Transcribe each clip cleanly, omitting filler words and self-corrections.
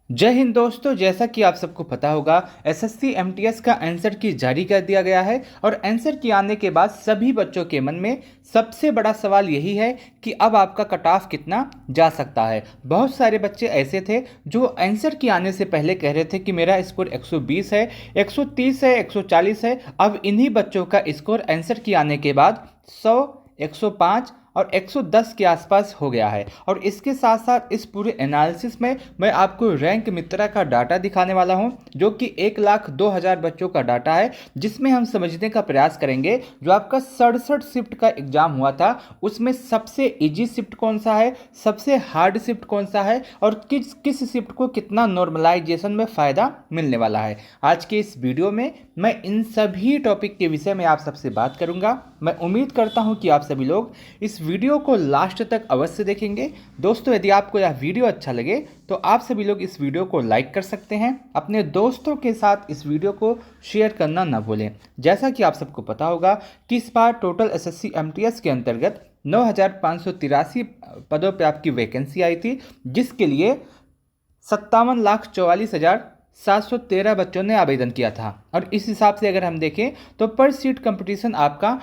जय हिंद दोस्तों। जैसा कि आप सबको पता होगा, एसएससी एमटीएस का आंसर की जारी कर दिया गया है और आंसर की आने के बाद सभी बच्चों के मन में सबसे बड़ा सवाल यही है कि अब आपका कट ऑफ कितना जा सकता है। बहुत सारे बच्चे ऐसे थे जो आंसर की आने से पहले कह रहे थे कि मेरा स्कोर 120 है, 130 है, 140 है। अब इन्हीं बच्चों का स्कोर आंसर की आने के बाद 100, 105 और 110 के आसपास हो गया है। और इसके साथ साथ इस पूरे एनालिसिस में मैं आपको रैंक मित्रा का डाटा दिखाने वाला हूं, जो कि 1,02,000 बच्चों का डाटा है, जिसमें हम समझने का प्रयास करेंगे जो आपका 67 शिफ्ट का एग्जाम हुआ था उसमें सबसे इजी शिफ्ट कौन सा है, सबसे हार्ड शिफ्ट कौन सा है और किस किस शिफ्ट को कितना नॉर्मलाइजेशन में फ़ायदा मिलने वाला है। आज के इस वीडियो में मैं इन सभी टॉपिक के विषय में आप सबसे बात करूंगा। मैं उम्मीद करता हूं कि आप सभी लोग इस वीडियो को लास्ट तक अवश्य देखेंगे। दोस्तों, यदि आपको यह वीडियो अच्छा लगे तो आप सभी लोग इस वीडियो को लाइक कर सकते हैं। अपने दोस्तों के साथ इस वीडियो को शेयर करना ना भूलें। जैसा कि आप सबको पता होगा कि इस बार टोटल एसएससी एमटीएस के अंतर्गत 9,583 पदों पर आपकी वैकेंसी आई थी, जिसके लिए 57,44,713 बच्चों ने आवेदन किया था। और इस हिसाब से अगर हम देखें तो पर सीट कंपटीशन आपका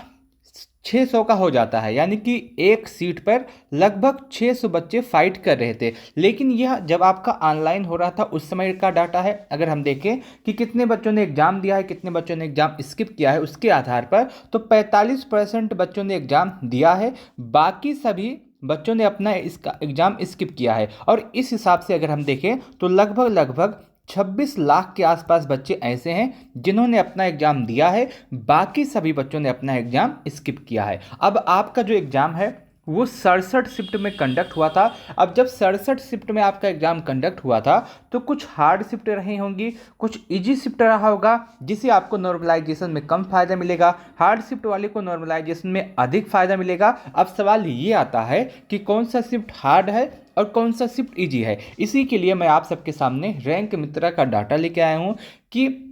600 का हो जाता है, यानी कि एक सीट पर लगभग 600 बच्चे फाइट कर रहे थे। लेकिन यह जब आपका ऑनलाइन हो रहा था उस समय का डाटा है। अगर हम देखें कि कितने बच्चों ने एग्जाम दिया है, कितने बच्चों ने एग्जाम स्किप किया है, उसके आधार पर तो 45% बच्चों ने एग्जाम दिया है, बाकी सभी बच्चों ने अपना इसका एग्जाम स्किप किया है। और इस हिसाब से अगर हम देखें तो लगभग लगभग 26 लाख के आसपास बच्चे ऐसे हैं जिन्होंने अपना एग्जाम दिया है, बाकी सभी बच्चों ने अपना एग्जाम स्किप किया है। अब आपका जो एग्जाम है वो 67 शिफ्ट में कंडक्ट हुआ था। अब जब 67 शिफ्ट में आपका एग्जाम कंडक्ट हुआ था तो कुछ हार्ड शिफ्ट रही होंगी, कुछ इजी शिफ्ट रहा होगा, जिसे आपको नॉर्मलाइजेशन में कम फायदा मिलेगा, हार्ड शिफ्ट वाले को नॉर्मलाइजेशन में अधिक फायदा मिलेगा। अब सवाल ये आता है कि कौन सा शिफ्ट हार्ड है और कौन सा शिफ्ट इजी है। इसी के लिए मैं आप सबके सामने रैंक मित्रा का डाटा लेके आया हूँ कि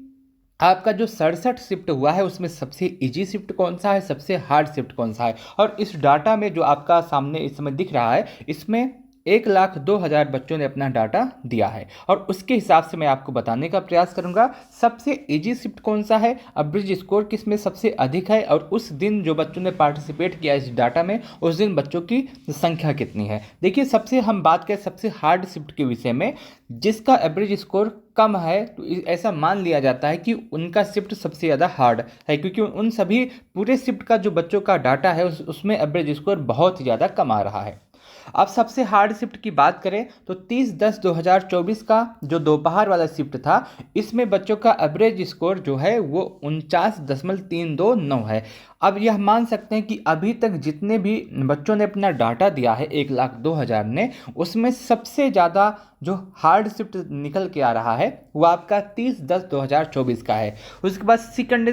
आपका जो 67 शिफ्ट हुआ है उसमें सबसे इजी शिफ्ट कौन सा है, सबसे हार्ड शिफ्ट कौन सा है। और इस डाटा में जो आपका सामने इस समय दिख रहा है, इसमें 1,02,000 बच्चों ने अपना डाटा दिया है और उसके हिसाब से मैं आपको बताने का प्रयास करूंगा सबसे इजी शिफ्ट कौन सा है, एवरेज स्कोर किस में सबसे अधिक है और उस दिन जो बच्चों ने पार्टिसिपेट किया इस डाटा में उस दिन बच्चों की संख्या कितनी है। देखिए, सबसे हम बात करें सबसे हार्ड शिफ्ट के विषय में, जिसका एवरेज स्कोर कम है तो ऐसा मान लिया जाता है कि उनका शिफ्ट सबसे ज़्यादा हार्ड है, क्योंकि उन सभी पूरे शिफ्ट का जो बच्चों का डाटा है उसमें एवरेज स्कोर बहुत ही ज़्यादा कम आ रहा है। अब सबसे हार्ड शिफ्ट की बात करें तो 30/10/2024 का जो दोपहर वाला शिफ्ट था, इसमें बच्चों का एवरेज स्कोर जो है वो 49.329 है। अब यह मान सकते हैं कि अभी तक जितने भी बच्चों ने अपना डाटा दिया है 1,02,000 ने, उसमें सबसे ज़्यादा जो हार्ड शिफ्ट निकल के आ रहा है वो आपका 30/10/2024 का है। उसके बाद सेकंड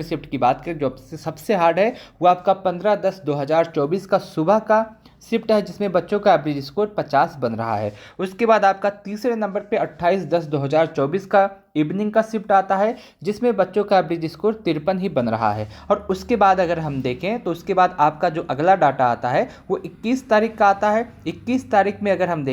शिफ्ट की बात करें जो सबसे हार्ड है वो आपका 15/10/2024 का सुबह का शिफ्ट है, जिसमें बच्चों का एवरेज स्कोर 50 बन रहा है। उसके बाद आपका तीसरे नंबर पे 28/10/2024 का इवनिंग का शिफ्ट आता है, जिसमें बच्चों का एवरेज स्कोर 53 ही बन रहा है। और उसके बाद अगर हम देखें तो उसके बाद आपका जो अगला डाटा आता है वो 21 तारीख का आता है। 21 तारीख में अगर हम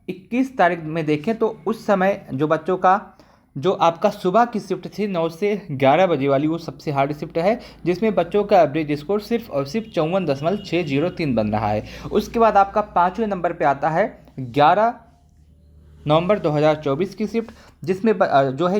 21 तारीख में देखें तो उस समय जो बच्चों का जो आपका सुबह की शिफ्ट थी 9 से 11 बजे वाली, वो सबसे हार्ड शिफ्ट है, जिसमें बच्चों का एवरेज स्कोर सिर्फ और सिर्फ 54.603 बन रहा है। उसके बाद आपका पाँचवें नंबर पे आता है 11 नवंबर 2024 की शिफ्ट, जिसमें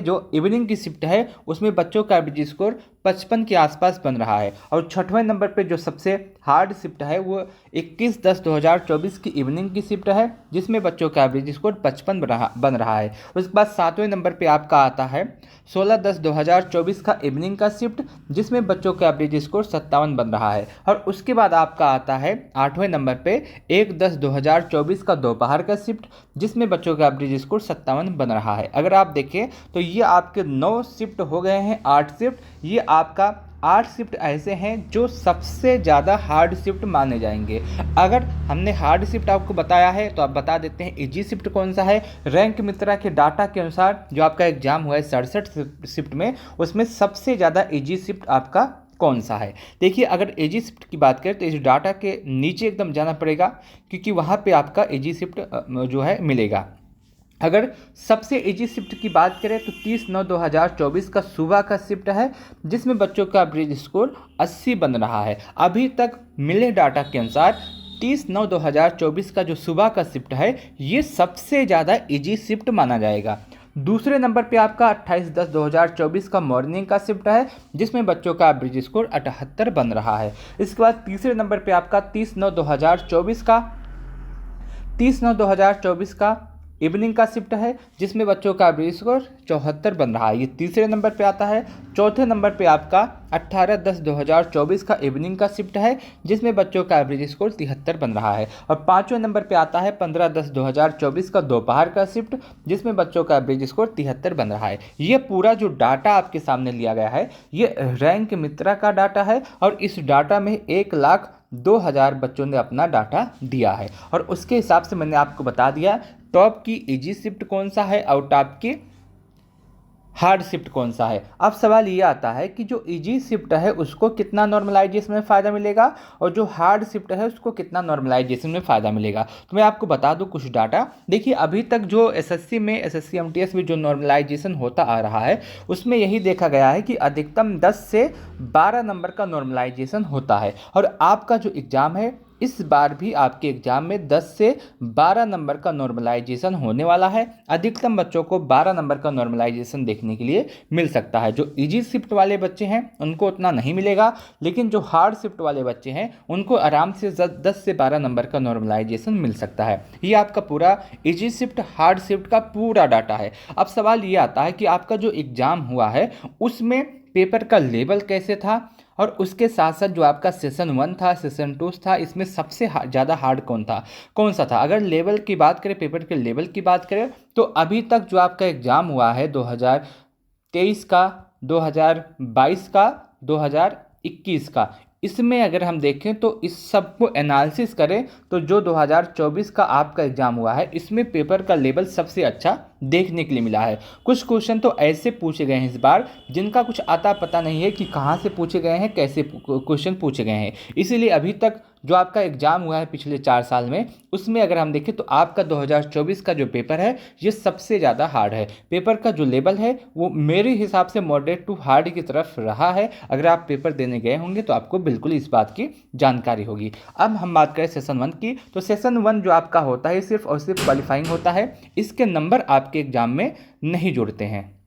जो इवनिंग की शिफ्ट है उसमें बच्चों का एवरेज स्कोर 55 के आसपास बन रहा है। और छठवें नंबर पे जो सबसे हार्ड शिफ्ट है वो 21/10/2024 की इवनिंग की शिफ्ट है, जिसमें बच्चों का एवरेज स्कोर 55 बन रहा है। उसके बाद सातवें नंबर पे आपका आता है 16/10/2024 का इवनिंग का शिफ्ट, जिसमें बच्चों का एवरेज स्कोर 57 बन रहा है। और उसके बाद आपका आता है आठवें नंबर पे 1/10/2024 का दोपहर का शिफ्ट, जिसमें बच्चों का एवरेज स्कोर 57 बन रहा है। अगर आप देखें तो ये आपके 9 शिफ्ट हो गए हैं, 8 शिफ्ट। ये आपका 8 शिफ्ट ऐसे हैं जो सबसे ज़्यादा हार्ड शिफ्ट माने जाएंगे। अगर हमने हार्ड शिफ्ट आपको बताया है तो आप बता देते हैं इजी शिफ्ट कौन सा है। रैंक मित्रा के डाटा के अनुसार जो आपका एग्जाम हुआ है 67 शिफ्ट में, उसमें सबसे ज़्यादा इजी शिफ्ट आपका कौन सा है। देखिए अगर एजी शिफ्ट की बात करें तो इस डाटा के नीचे एकदम जाना पड़ेगा, क्योंकि वहाँ पे आपका एजी शिफ्ट जो है मिलेगा। अगर सबसे इजी शिफ्ट की बात करें तो 30/9/2024 का सुबह का शिफ्ट है, जिसमें बच्चों का एवरेज स्कोर 80 बन रहा है। अभी तक मिले डाटा के अनुसार 30/9/2024 का जो सुबह का शिफ्ट है ये सबसे ज़्यादा इजी शिफ्ट माना जाएगा। दूसरे नंबर पे आपका 28/10/2024 का मॉर्निंग का शिफ्ट है, जिसमें बच्चों का एवरेज स्कोर 78 बन रहा है। इसके बाद तीसरे नंबर पे आपका 30/9/2024 का इवनिंग का शिफ्ट है, जिसमें बच्चों का एवरेज स्कोर 74 बन रहा है। ये तीसरे नंबर पे आता है। चौथे नंबर पे आपका 18/10/2024 का इवनिंग का शिफ्ट है, जिसमें बच्चों का एवरेज स्कोर 73 बन रहा है। और पाँचवें नंबर पे आता है 15/10/2024 का दोपहर का शिफ्ट, जिसमें बच्चों का एवरेज स्कोर 73 बन रहा है। ये पूरा जो डाटा आपके सामने लिया गया है ये रैंक मित्रा का डाटा है, और इस डाटा में 1,02,000 बच्चों ने अपना डाटा दिया है, और उसके हिसाब से मैंने आपको बता दिया टॉप की इजी शिफ्ट कौन सा है और टॉप की हार्ड शिफ्ट कौन सा है। अब सवाल ये आता है कि जो इजी शिफ्ट है उसको कितना नॉर्मलाइजेशन में फ़ायदा मिलेगा, और जो हार्ड शिफ्ट है उसको कितना नॉर्मलाइजेशन में फ़ायदा मिलेगा। तो मैं आपको बता दूं कुछ डाटा। देखिए अभी तक जो एसएससी एमटीएस में जो नॉर्मलाइजेशन होता आ रहा है उसमें यही देखा गया है कि अधिकतम 10 से 12 नंबर का नॉर्मलाइजेशन होता है। और आपका जो एग्ज़ाम है इस बार भी आपके एग्जाम में 10 से 12 नंबर का नॉर्मलाइजेशन होने वाला है। अधिकतम बच्चों को 12 नंबर का नॉर्मलाइजेशन देखने के लिए मिल सकता है। जो इजी शिफ्ट वाले बच्चे हैं उनको उतना नहीं मिलेगा, लेकिन जो हार्ड शिफ्ट वाले बच्चे हैं उनको आराम से 10 से 12 नंबर का नॉर्मलाइजेशन मिल सकता है। ये आपका पूरा इजी शिफ्ट हार्ड शिफ्ट का पूरा डाटा है। अब सवाल ये आता है कि आपका जो एग्ज़ाम हुआ है उसमें पेपर का लेवल कैसे था, और उसके साथ साथ जो आपका सेशन 1 था, सेशन 2 था, इसमें सबसे ज़्यादा हार्ड कौन सा था। अगर लेवल की बात करें, पेपर के लेवल की बात करें, तो अभी तक जो आपका एग्ज़ाम हुआ है 2023 का, 2022 का, 2021 का, इसमें अगर हम देखें तो इस सब को एनालिसिस करें तो जो 2024 का आपका एग्ज़ाम हुआ है इसमें पेपर का लेवल सबसे अच्छा देखने के लिए मिला है। कुछ क्वेश्चन तो ऐसे पूछे गए हैं इस बार जिनका कुछ आता पता नहीं है कि कहाँ से पूछे गए हैं, कैसे क्वेश्चन पूछे गए हैं। इसीलिए अभी तक जो आपका एग्ज़ाम हुआ है पिछले 4 साल में, उसमें अगर हम देखें तो आपका 2024 का जो पेपर है ये सबसे ज़्यादा हार्ड है। पेपर का जो लेवल है वो मेरे हिसाब से मॉडरेट टू हार्ड की तरफ रहा है। अगर आप पेपर देने गए होंगे तो आपको बिल्कुल इस बात की जानकारी होगी। अब हम बात करें सेशन 1 की, तो सेशन 1 जो आपका होता है सिर्फ और सिर्फ क्वालिफाइंग होता है। इसके नंबर आपके एग्जाम में नहीं जुड़ते हैं।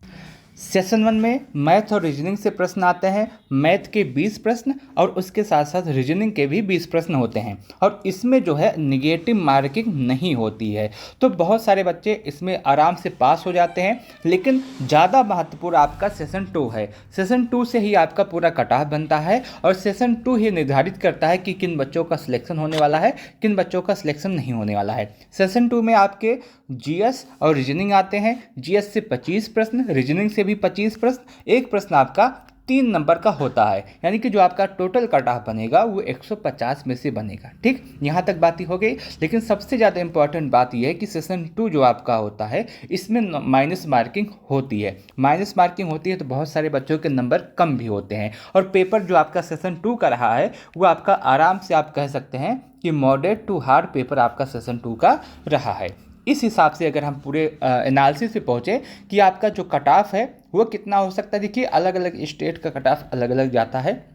सेशन 1 में मैथ और रीजनिंग से प्रश्न आते हैं। मैथ के 20 प्रश्न और उसके साथ साथ रीजनिंग के भी 20 प्रश्न होते हैं, और इसमें जो है निगेटिव मार्किंग नहीं होती है। तो बहुत सारे बच्चे इसमें आराम से पास हो जाते हैं। लेकिन ज़्यादा महत्वपूर्ण आपका सेशन 2 है। सेशन 2 से ही आपका पूरा कट ऑफ बनता है, और सेशन 2 ही निर्धारित करता है कि किन बच्चों का सिलेक्शन होने वाला है, किन बच्चों का सिलेक्शन नहीं होने वाला है। सेशन 2 में आपके जीएस और रीजनिंग आते हैं। जीएस से 25 प्रश्न, रीजनिंग से भी 25 प्रश्न। एक प्रश्न आपका 3 नंबर का होता है, यानी कि जो आपका टोटल कट ऑफ बनेगा वो 150 में से बनेगा। ठीक, यहाँ तक बात ही हो गई। लेकिन सबसे ज़्यादा इंपॉर्टेंट बात यह है कि सेशन 2 जो आपका होता है इसमें माइनस मार्किंग होती है। माइनस मार्किंग होती है तो बहुत सारे बच्चों के नंबर कम भी होते हैं, और पेपर जो आपका सेशन 2 का रहा है वो आपका आराम से आप कह सकते हैं कि मॉडरेट टू हार्ड पेपर आपका सेशन 2 का रहा है। इस हिसाब से अगर हम पूरे एनालिसिस पे पहुँचे कि आपका जो कट ऑफ है वो कितना हो सकता है, देखिए अलग अलग स्टेट का कट ऑफ अलग अलग जाता है,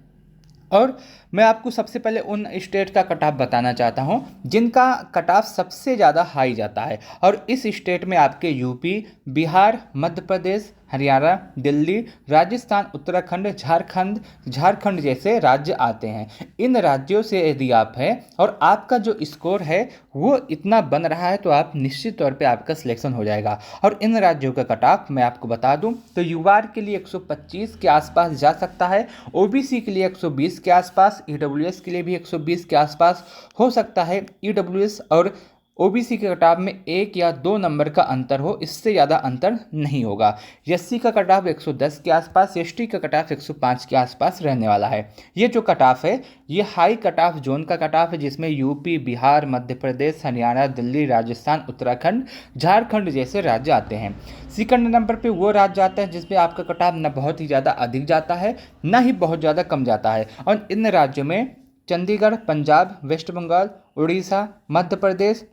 और मैं आपको सबसे पहले उन स्टेट का कट ऑफ बताना चाहता हूं जिनका कट ऑफ सबसे ज़्यादा हाई जाता है। और इस स्टेट में आपके यूपी, बिहार, मध्य प्रदेश, हरियाणा, दिल्ली, राजस्थान, उत्तराखंड, झारखंड जैसे राज्य आते हैं। इन राज्यों से यदि आप हैं और आपका जो स्कोर है वो इतना बन रहा है तो आप निश्चित तौर पे आपका सिलेक्शन हो जाएगा। और इन राज्यों का कट ऑफ मैं आपको बता दूं तो यूआर के लिए 125 के आसपास जा सकता है, ओबीसी के लिए 120 के आसपास, ईडब्ल्यूएस के लिए भी 120 के आसपास हो सकता है। ईडब्ल्यूएस और ओबीसी के कटाव में 1 या 2 नंबर का अंतर हो, इससे ज़्यादा अंतर नहीं होगा। एससी का कटाव 110 के आसपास, एसटी का कटाव 105 के आसपास रहने वाला है। ये जो कटाव है ये हाई कटाव जोन का कटाव है, जिसमें यूपी, बिहार, मध्य प्रदेश, हरियाणा, दिल्ली, राजस्थान, उत्तराखंड, झारखंड जैसे राज्य आते हैं। सेकंड नंबर पे वो राज्य आता है जिसमें आपका कटाव न बहुत ही ज़्यादा अधिक जाता है, न ही बहुत ज़्यादा कम जाता है, और इन राज्यों में चंडीगढ़, पंजाब, वेस्ट बंगाल, उड़ीसा, मध्य प्रदेश,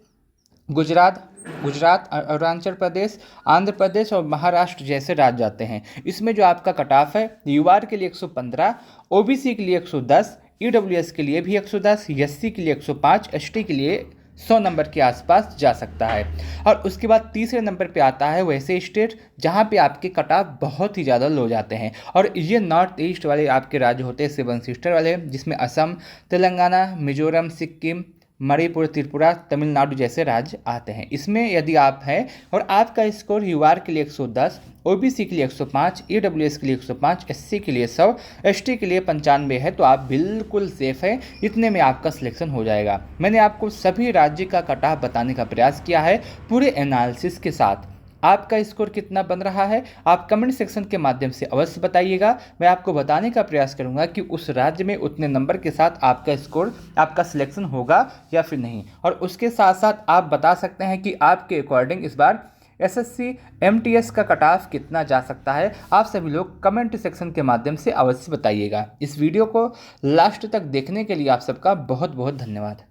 गुजरात, अरुणाचल प्रदेश, आंध्र प्रदेश और महाराष्ट्र जैसे राज्य आते हैं। इसमें जो आपका कटाव है यूआर के लिए 115, ओबीसी के लिए 110, ईडब्ल्यूएस के लिए भी 110, एससी के लिए 105, एसटी के लिए 100 नंबर के आसपास जा सकता है। और उसके बाद तीसरे नंबर पे आता है वैसे स्टेट जहाँ पे आपके कटाव बहुत ही ज़्यादा लो जाते हैं, और ये नॉर्थ ईस्ट वाले आपके राज्य होते हैं 7 सिस्टर वाले, जिसमें असम, तेलंगाना, मिजोरम, सिक्किम, मणिपुर, त्रिपुरा, तमिलनाडु जैसे राज्य आते हैं। इसमें यदि आप हैं और आपका स्कोर यूआर के लिए 110, ओबीसी के लिए 105, ईडब्ल्यूएस के लिए 105, एससी के लिए 100, एसटी के लिए 95 है, तो आप बिल्कुल सेफ हैं। इतने में आपका सिलेक्शन हो जाएगा। मैंने आपको सभी राज्य का कटाव बताने का प्रयास किया है पूरे एनालिसिस के साथ। आपका स्कोर कितना बन रहा है आप कमेंट सेक्शन के माध्यम से अवश्य बताइएगा। मैं आपको बताने का प्रयास करूंगा कि उस राज्य में उतने नंबर के साथ आपका स्कोर, आपका सिलेक्शन होगा या फिर नहीं। और उसके साथ साथ आप बता सकते हैं कि आपके अकॉर्डिंग इस बार एसएससी एमटीएस का कटाव कितना जा सकता है। आप सभी लोग कमेंट सेक्शन के माध्यम से अवश्य बताइएगा। इस वीडियो को लास्ट तक देखने के लिए आप सबका बहुत बहुत धन्यवाद।